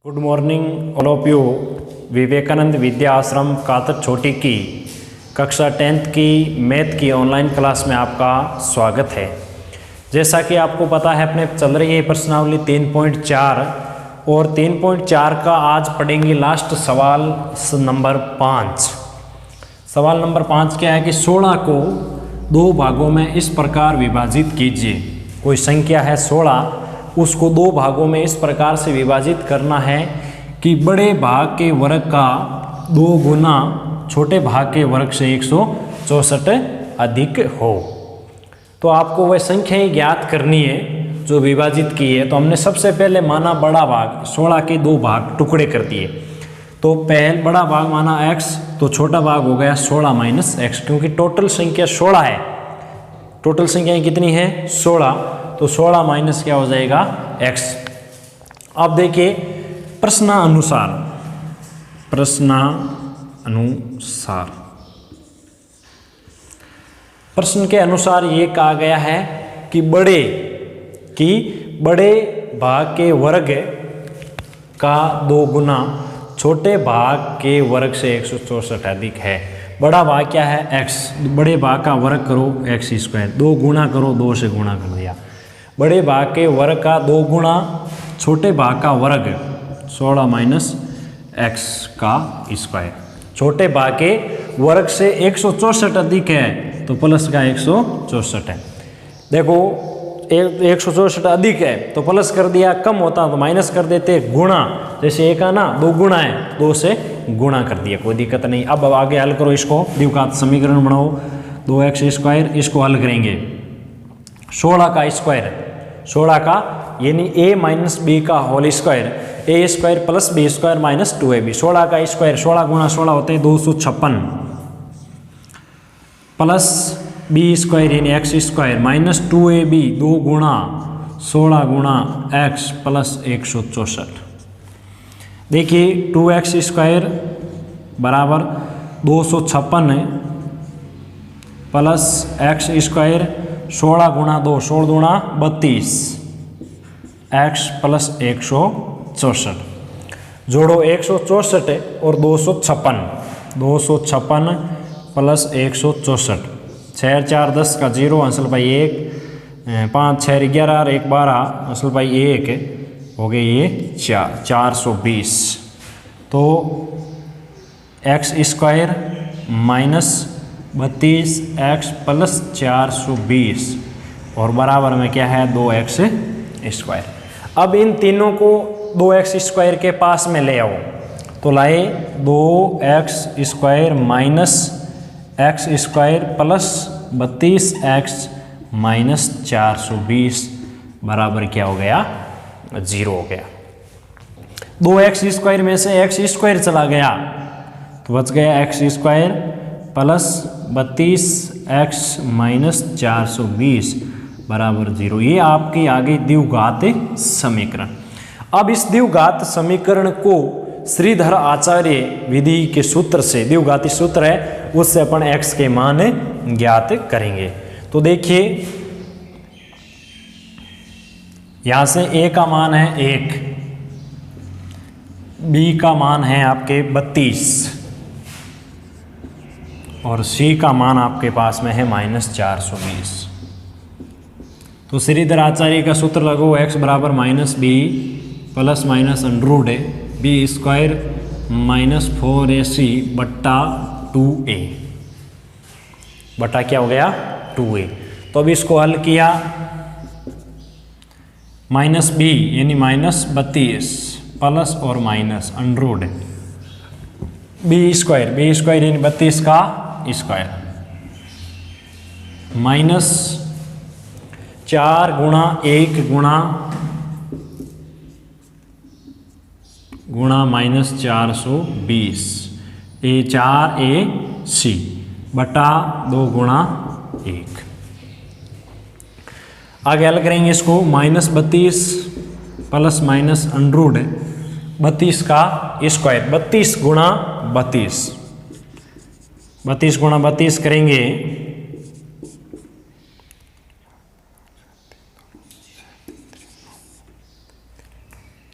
Good morning all of you. Vivekananda Vidya Ashram कातर छोटी की कक्षा 10th की मैथ की ऑनलाइन क्लास में आपका स्वागत है। जैसा कि आपको पता है अपने चल रही है प्रश्नावली 3.4 और 3.4 का आज पढ़ेंगे लास्ट सवाल नंबर 5। सवाल नंबर 5 क्या है कि 16 को दो भागों में इस प्रकार विभाजित कीजिए। कोई संख्या है 16, उसको दो भागों में इस प्रकार से विभाजित करना है कि बड़े भाग के वर्ग का 2 गुना छोटे भाग के वर्ग से 164 अधिक हो। तो आपको वह संख्या ही ज्ञात करनी है जो विभाजित की है। तो हमने सबसे पहले माना बड़ा भाग, 16 के 2 भाग टुकड़े कर दिए। तो पहले बड़ा भाग माना x, तो छोटा भाग हो गया 16 माइनस x, क्योंकि टोटल संख्या 16 है। टोटल संख्या कितनी है? 16। तो 16 माइनस क्या हो जाएगा? x। अब देखिए प्रश्नानुसार प्रश्न के अनुसार ये कहा गया है कि बड़े भाग के वर्ग का 2 गुना छोटे भाग के वर्ग से 164 अधिक है। बड़ा भाग क्या है? x। बड़े भाग का वर्ग करो x², 2 गुना करो, 2 से गुणा कर दिया। बड़े भाग के वर्ग का 2 गुना छोटे भाग का वर्ग 16 माइनस x का स्क्वायर। छोटे भाग के वर्ग से 164 अधिक है तो प्लस का 164 है। देखो 164 अधिक है तो प्लस कर दिया, कम होता तो माइनस कर देते, गुणा जैसे एक आना 2 गुना है, 2 से गुणा कर दिया, कोई दिक्कत नहीं। अब आगे हल करो इसको, द्विघात समीकरण बनाओ 2x², इसको हल करेंगे 16 का स्क्वायर, 16 का यानी a माइनस बी का whole square, a² plus b² minus 2ab। 16 का स्क्वायर 16 गुणा 16 होते हैं 256 प्लस b² यानी x² माइनस 2ab, 2 गुणा 16 गुणा x प्लस 164। देखिए 2x² बराबर 256 प्लस x², 16 गुणा 2, 16 गुणा 32, x प्लस 164। जोड़ो 164 और 256, 256 प्लस 164, 6 4 10 का 0, अंसल भाई 1, 5 6 11 और 1 12, अंसल भाई 1 हो गए ये 4, 420। तो x² माइनस 32x प्लस 420 और बराबर में क्या है? 2x²। अब इन तीनों को 2x² के पास में ले आओ, तो लाए 2x² minus x² plus 32x minus 420 बराबर क्या हो गया? 0 हो गया। 2x² में से x² चला गया तो बच गया x² प्लस 32x माइनस 420 बराबर 0। ये आपकी आगे द्विघात समीकरण। अब इस द्विघात समीकरण को श्रीधर आचार्य विधि के सूत्र से, द्विघाती सूत्र है, उससे अपन x के मान ज्ञात करेंगे। तो देखिए यहां से a का मान है 1, b का मान है आपके 32 और c का मान आपके पास में है माइनस 420। तो श्रीधर आचार्य का सूत्र लगो, x बराबर minus b plus minus under root है b² माइनस 4ac बट्टा 2a, बट्टा क्या हो गया? 2a। तो अब इसको हल किया, माइनस b यानी माइनस 32 प्लस और माइनस अंडरूट b² यानी 32 का स्क्वायर माइनस 4 गुणा 1 गुणा माइनस 420 4ac बटा 2 गुणा 1। आगे हल करेंगे इसको, माइनस 32 प्लस माइनस अंडरूट 32 का स्क्वायर, 32 गुणा 32, 32 गुणा 32 करेंगे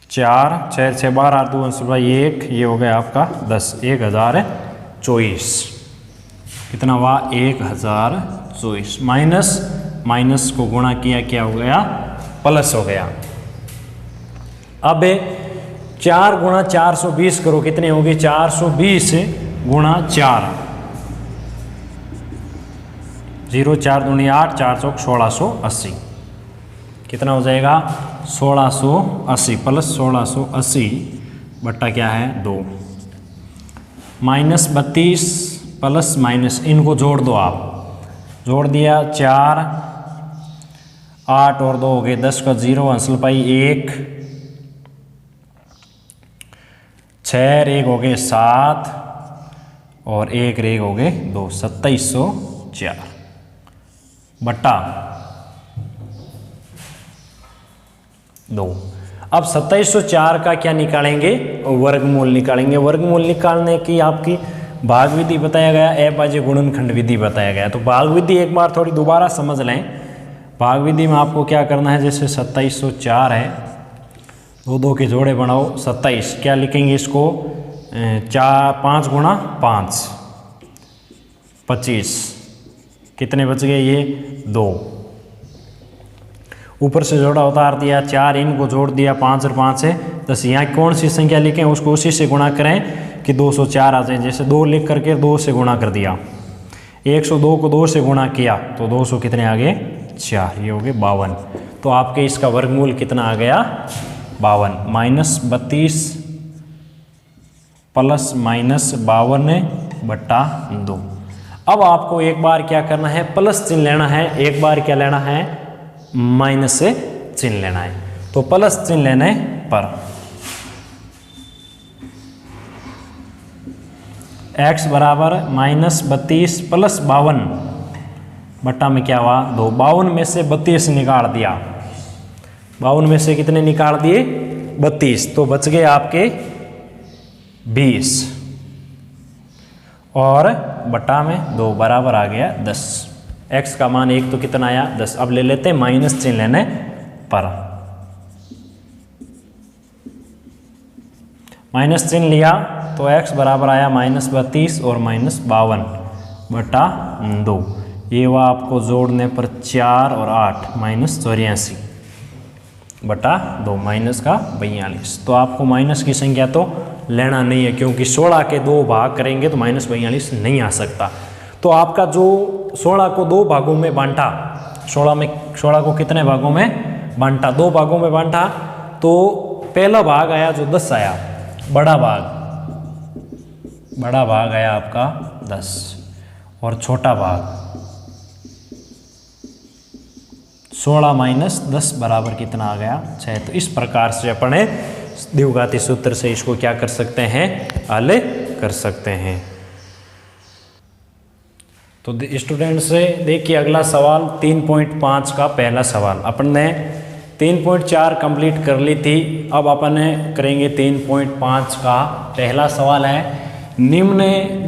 4 4 6 6 12 8 2 1, ये हो गया आपका 10, 1024। कितना हुआ? 1024 माइनस माइनस को गुणा किया, क्या हो गया? प्लस हो गया। अब 4 गुणा 420 करो, कितने होगी? 420 गुणा 4, 0 4 दूनी 8, 4 चौक 1680। कितना हो जाएगा? 1680 प्लस 1680 बट्टा क्या है? 2 माइनस 32 प्लस माइनस, इनको जोड़ दो आप। जोड़ दिया 4 8 और 2 हो गए 10 का 0, अंसल पाई 1 6 रेग हो गए 7 और 1 रेग हो गए 2, 2704 बट्टा 2। अब 2704 का क्या निकालेंगे? वर्गमूल निकालेंगे। वर्गमूल निकालने की आपकी भाग विधि बताया गया, अभाज्य गुणनखंड विधि बताया गया। तो भाग विधि एक बार थोड़ी दोबारा समझ लें। भाग विधि में आपको क्या करना है? जैसे 2704 है, 2 2 के जोड़े बनाओ, 27 क्या लिखेंगे इसको? 5 गुणा 5 25, कितने बच गए? ये 2। ऊपर से जोड़ा उतार दिया, 4 इनको जोड़ दिया, 5 और 5 है 10। यहाँ कौन सी संख्या लिखें उसको उसी से गुणा करें कि 204 आ जाए। जैसे 2 लिख करके 2 से गुणा कर दिया, 102 को 2 से गुणा किया तो 200 कितने आ गए? 4, ये हो गए 52। तो आपके इसका वर्गमूल कितना आ गया? 52 माइनस 32 प्लस माइनस 52 बट्टा 2। अब आपको एक बार क्या करना है? प्लस चिन्ह लेना है, एक बार क्या लेना है? माइनस से चिन्ह लेना है। तो प्लस चिन्ह लेने पर x बराबर माइनस 32 प्लस 52 बट्टा में क्या हुआ? 2। 52 में से 32 निकाल दिया, 52 में से कितने निकाल दिए? 32, तो बच गए आपके 20 और बट्टा में 2 बराबर आ गया 10। x का मान 1 तो कितना आया? 10। अब ले लेते हैं माइनस चिन्ह लेने पर। माइनस चिन्ह लिया तो x बराबर आया माइनस 32 और माइनस 52 बटा 2। ये हुआ आपको जोड़ने पर 4 और 8 माइनस 84 बटा 2, माइनस का 42। तो आपको माइनस की संख्या तो लेना नहीं है, क्योंकि 16 के 2 भाग करेंगे तो माइनस 42 नहीं आ सकता। तो आपका जो 16 को 2 भागों में बांटा, 16 को कितने भागों में बांटा? 2 भागों में बांटा। तो पहला भाग आया जो 10 आया, बड़ा भाग आया आपका 10 और छोटा भाग 16 माइनस 10 बराबर कितना आ गया? 6। तो इस प्रकार से अपने द्विघाती सूत्र से इसको क्या कर सकते हैं? हल कर सकते हैं। तो स्टूडेंट से देखिए अगला सवाल 3.5 का पहला सवाल। अपन ने 3.4 कंप्लीट कर ली थी, अब अपन करेंगे 3.5 का पहला सवाल है। निम्न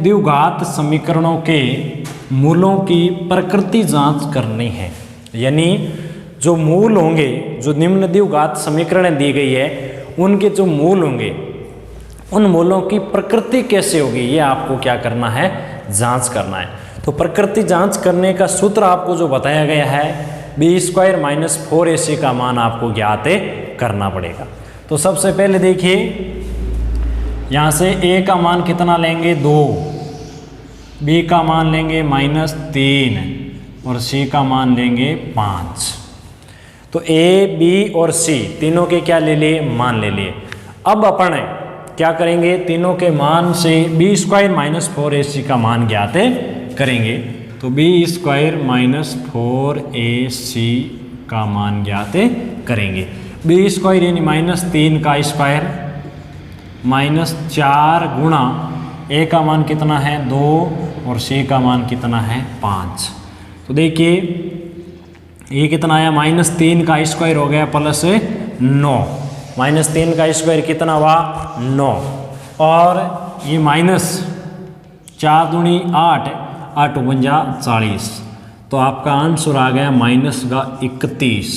द्विघात समीकरणों के मूलों की प्रकृति जांच करनी है। यानी जो मूल होंगे, जो निम्न द्विघात समीकरण दी गई है, उनके जो मूल होंगे उन मूलों की प्रकृति कैसे होगी, ये आपको क्या करना है? जांच करना है। तो प्रकृति जांच करने का सूत्र आपको जो बताया गया है, b² माइनस 4ac का मान आपको ज्ञात करना पड़ेगा। तो सबसे पहले देखिए यहाँ से a का मान कितना लेंगे? 2, b का मान लेंगे -3 और c का मान लेंगे 5। तो a, b और c तीनों के क्या ले लिए? मान ले लिए। अब अपन क्या करेंगे? तीनों के मान से b² माइनस 4ac का मान ज्ञात करेंगे। तो b² माइनस 4ac का मान ज्ञात करेंगे। b² यानी -3 का स्क्वायर -4 गुणा a का मान कितना है? 2 और c का मान कितना है? 5। तो देखिए ये कितना आया? -3 का स्क्वायर हो गया प्लस 9। -3 का स्क्वायर कितना हुआ? 9 और ये -4 दूनी 8, 8 × 40। तो आपका आंसर आ गया -31।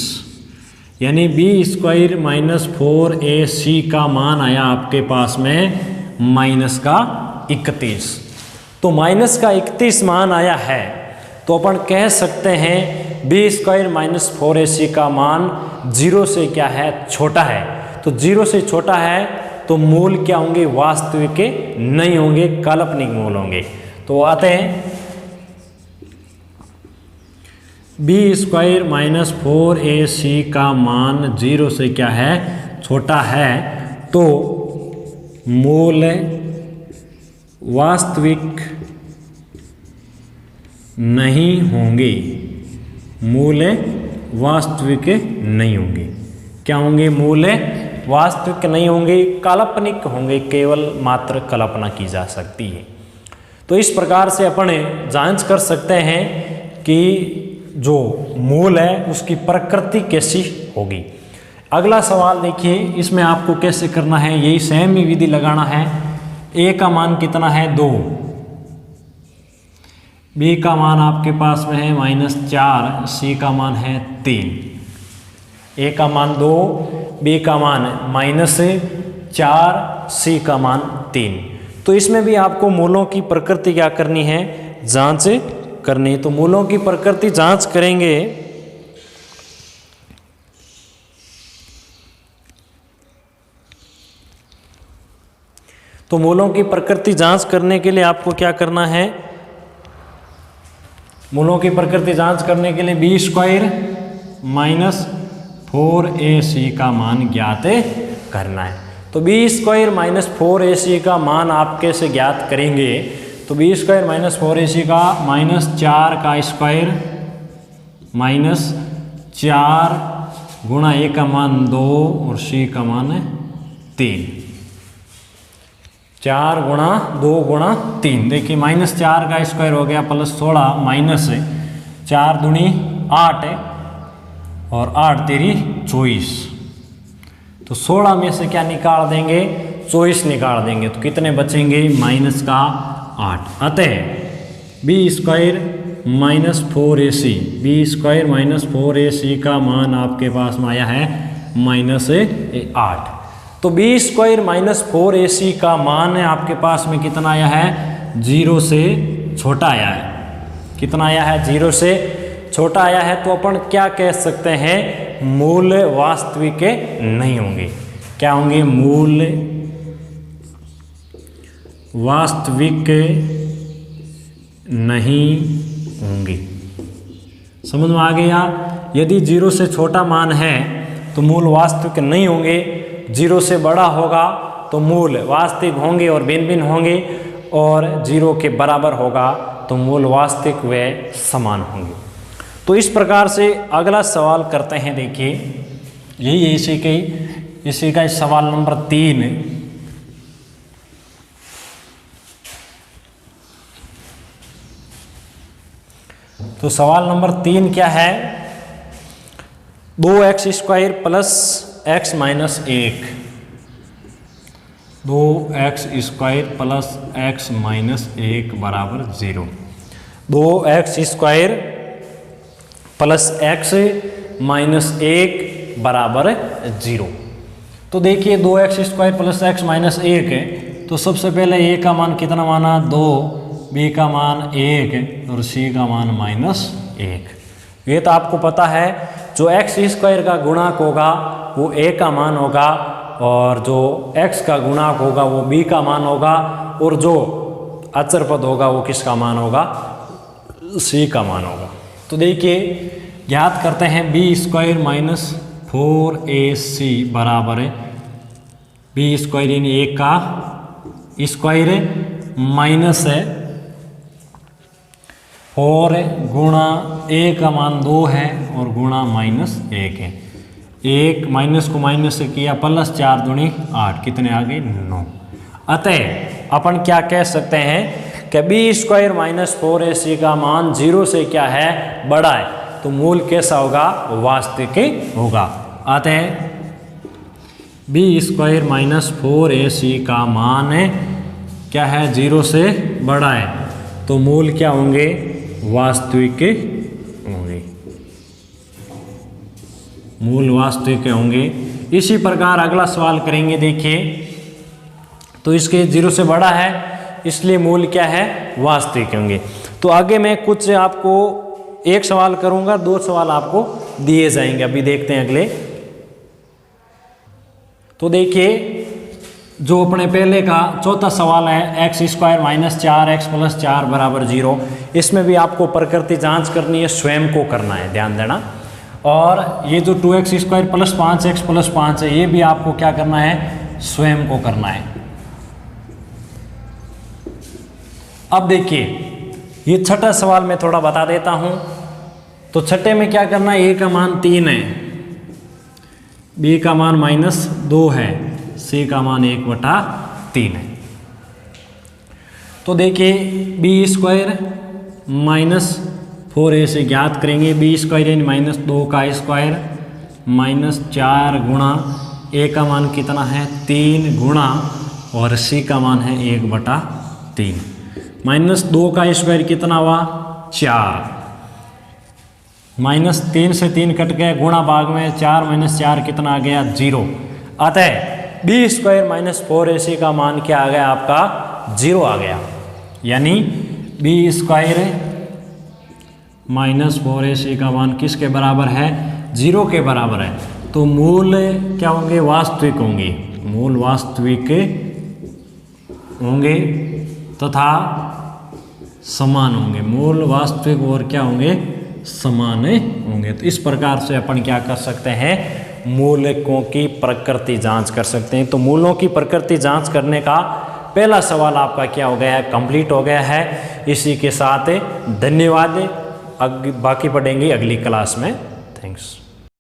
यानी b² माइनस 4ac का मान आया आपके पास में माइनस का 31। तो माइनस का 31 मान आया है, तो अपन कह सकते हैं b² माइनस 4ac का मान 0 से क्या है, छोटा है। तो 0 से छोटा है तो मूल क्या होंगे, वास्तविक के नहीं होंगे, काल्पनिक मूल होंगे। तो आते हैं b² माइनस 4ac का मान 0 से क्या है, छोटा है, तो मूल वास्तविक नहीं होंगे, मूल वास्तविक नहीं होंगे। क्या होंगे, मूल वास्तविक नहीं होंगे, काल्पनिक होंगे, केवल मात्र कल्पना की जा सकती है। तो इस प्रकार से अपन जांच कर सकते हैं कि जो मूल है उसकी प्रकृति कैसी होगी। अगला सवाल देखिए, इसमें आपको कैसे करना है, यही सेम ही विधि लगाना है। a का मान कितना है, 2, b का मान आपके पास में है -4, c का मान है 3। a का मान 2, b का मान -4, c का मान 3। तो इसमें भी आपको मूलों की प्रकृति क्या करनी है, जांच करनी। तो मूलों की प्रकृति जांच करेंगे। तो मूलों की प्रकृति जांच करने के लिए आपको क्या करना है, मूलों की प्रकृति जांच करने के लिए b² माइनस 4ac का मान ज्ञात करना है। तो b² माइनस 4ac का मान आप कैसे ज्ञात करेंगे, तो b² माइनस 4ac का -4 का स्क्वायर -4 गुणा a का मान 2 और c का मान 3, 4 गुणा 2 गुणा 3। देखिए -4 का स्क्वायर हो गया +16 माइनस 4 दूनी 8 और 8 तेरी 24। तो 16 में से क्या निकाल देंगे, 24 निकाल देंगे, तो कितने बचेंगे, माइनस का 8। अतः b² minus 4ac, b² minus 4ac का मान आपके पास में आया है -8। तो b² माइनस 4ac का मान है आपके पास में कितना आया है, 0 से छोटा आया है। कितना आया है, 0 से छोटा आया है। तो अपन क्या कह सकते हैं, मूल वास्तविक नहीं होंगे। क्या होंगे, मूल वास्तविक नहीं होंगे। समझ में आ गया। यदि 0 से छोटा मान है तो मूल वास्तविक नहीं होंगे, 0 से बड़ा होगा तो मूल वास्तविक होंगे और भिन्न भिन्न होंगे, और 0 के बराबर होगा तो मूल वास्तविक व समान होंगे। तो इस प्रकार से अगला सवाल करते हैं। देखिए यही है इसी का सवाल नंबर 3। तो सवाल नंबर 3 क्या है, 2x² plus x minus 1, 2x² plus x minus 1 बराबर 0। 2x² प्लस x माइनस 1 बराबर 0। तो देखिए 2x² प्लस x माइनस 1 है, तो सबसे पहले a का मान कितना माना, 2, b का मान 1 और c का मान -1। ये तो आपको पता है, जो x² का गुणांक होगा वो a का मान होगा, और जो x का गुणांक होगा वो b का मान होगा, और जो अचर पद होगा वो किसका मान होगा, c का मान होगा। तो देखिए ज्ञात करते हैं, b² माइनस 4ac बराबर है b² यानी 1 का स्क्वायर माइनस है 4 गुणा a का मान 2 है और गुणा -1 है। 1 माइनस को माइनस से किया, प्लस 4 दूनी 8, कितने आ गए, 9। अतः अपन क्या कह सकते हैं कि b² माइनस 4ac का मान 0 से क्या है, बड़ा है, तो मूल कैसा होगा, वास्तविक होगा। अतः b² माइनस 4ac का मान क्या है, 0 से बड़ा है, तो मूल क्या होंगे, वास्तविक होंगे। मूल वास्तविक होंगे। इसी प्रकार अगला सवाल करेंगे, देखिए तो इसके 0 से बड़ा है इसलिए मूल क्या है, वास्तविक होंगे। तो आगे मैं कुछ आपको एक सवाल करूंगा, 2 सवाल आपको दिए जाएंगे। अभी देखते हैं अगले। तो देखिए जो अपने पहले का चौथा सवाल है x² - 4x + 4 = 0, इसमें भी आपको प्रकृति जांच करनी है, स्वयं को करना है, ध्यान देना। और ये जो 2x² + 5x + 5 है, ये भी आपको क्या करना है, स्वयं को करना है। अब देखिए ये छठा सवाल मैं थोड़ा बता देता हूं। तो छठे में क्या करना है, a का मान 3 है, b का मान -2 है, c का मान 1/3 है। तो देखिए b² - 4a से ज्ञात करेंगे। b² यानी -2 का स्क्वायर -4 गुणा a का मान कितना है, 3 गुणा और c का मान है 1/3। -2 का स्क्वायर कितना हुआ, 4, -3 से 3 कट गए, गुणा भाग में 4 - 4 कितना आ गया, 0। अतः b² - 4ac का मान क्या आ गया आपका, 0 आ गया। यानी b² - 4ac का मान किसके बराबर है, 0 के बराबर है। तो मूल क्या होंगे, वास्तविक होंगे, मूल वास्तविक होंगे तथा समान होंगे। मूल वास्तविक और क्या होंगे, समान होंगे। तो इस प्रकार से अपन क्या कर सकते हैं, मूलकों की प्रकृति जांच कर सकते हैं। तो मूलों की प्रकृति जांच करने का पहला सवाल आपका क्या हो गया है, कंप्लीट हो गया है। इसी के साथ धन्यवाद, बाकी पढ़ेंगे अगली क्लास में। थैंक्स।